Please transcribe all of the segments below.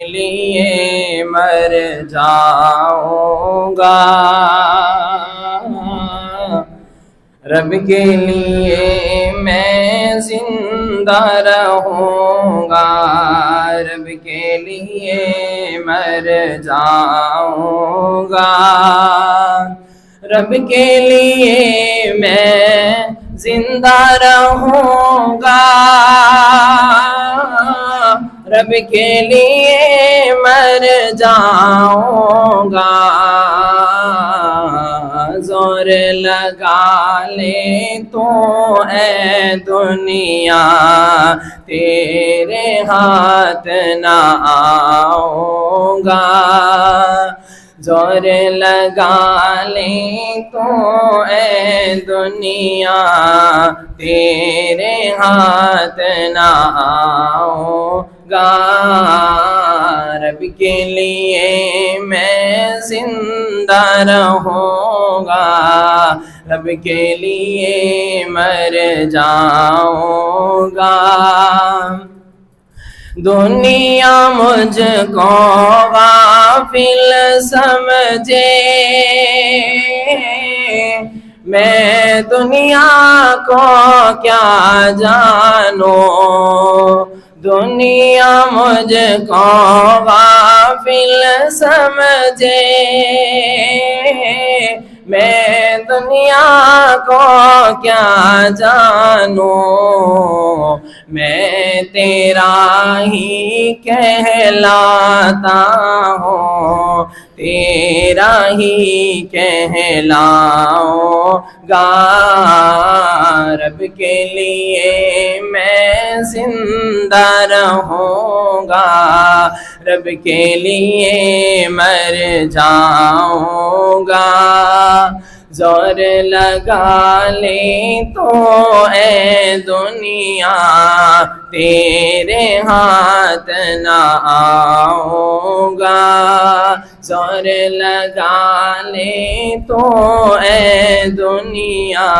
لیے مر جاؤں گا، رب کے لیے میں زندہ رہوں گا، رب کے لیے مر جاؤں گا، رب کے لیے میں زندہ رہوں گا، رب کے لیے مر جاؤں گا، زور لگا لے تو اے دنیا تیرے ہاتھ نہ آؤں گا، زور لگا لے تو اے دنیا تیرے ہاتھ نہ آؤں گا، رب کے لیے میں زندہ رہوں گا، رب کے لیے مر جاؤں گا، دنیا مجھ کو غافل سمجھے، میں دنیا کو کیا جانوں، دنیا مجھ کو غافل سمجھے، میں دنیا کو کیا جانوں، میں تیرا ہی کہلاتا ہوں، تیرا ہی کہلاؤں گا، رب کے لیے میں زندہ رہوں گا، رب کے لیے مر جاؤں گا، زور لگا لے تو اے دنیا تیرے ہاتھ نہ آؤں گا، زور لگا لے تو اے دنیا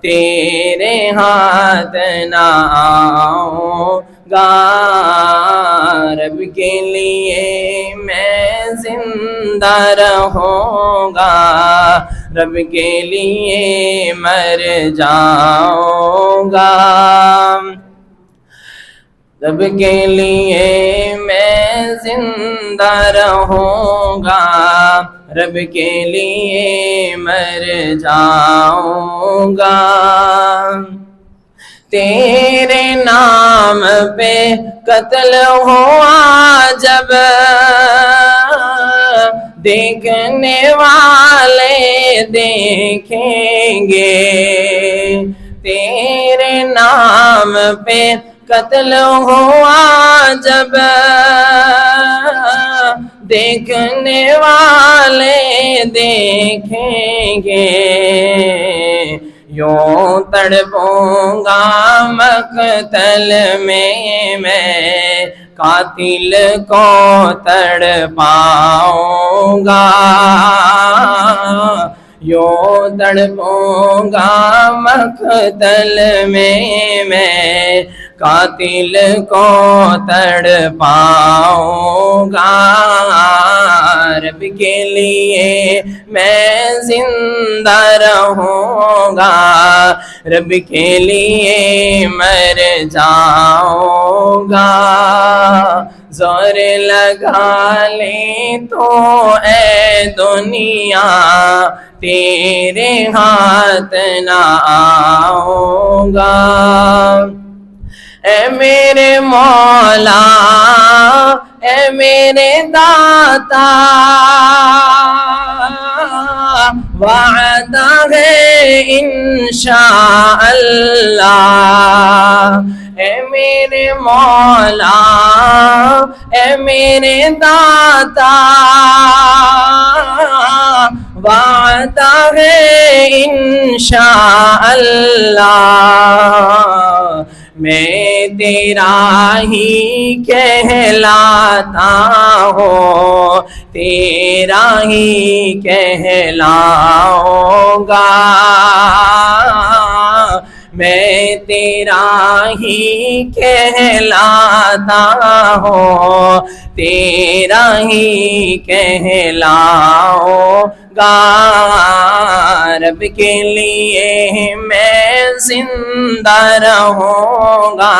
تیرے ہاتھ نہ آؤں گا، رب کے لیے میں زندہ رہوں گا، رب کے لیے مر جاؤں گا، رب کے لیے میں زندہ رہوں گا، رب کے لیے مر جاؤں گا، تیرے نام پہ قتل ہوا جب دیکھنے والے دیکھیں گے، تیرے نام پہ قتل ہوا جب دیکھنے والے دیکھیں گے، یوں تڑپوں گا مقتل میں قاتل کو تڑپاؤں گا، یوں تڑپوں گا مقتل میں قاتل کو تڑپاؤں گا، رب کے لیے میں زندہ رہوں گا، رب کے لیے مر جاؤں گا، زور لگا لے تو اے دنیا تیرے ہاتھ نہ آؤں گا، اے میرے مولا اے میرے داتا، وعدہ ہے انشاء اللہ، اے میرے مولا اے میرے داتا، وعدہ ہے انشاء اللہ، میں تیرا ہی کہلاتا ہوں، تیرا ہی کہلاؤں گا، میں تیرا ہی کہلاتا ہوں، تیرا ہی کہلاؤں گا، رب کے لیے میں زندہ رہوں گا،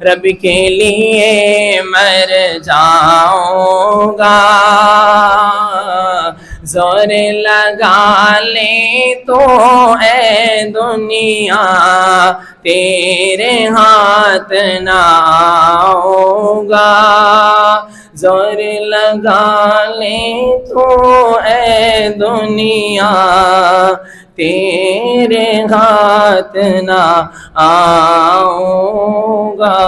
رب کے لیے مر جاؤں گا، زور لگا لے تو اے دنیا تیرے ہاتھ نہ آؤں گا، زور لگا لے تو اے دنیا تیرے ہاتھ نہ آؤں گا۔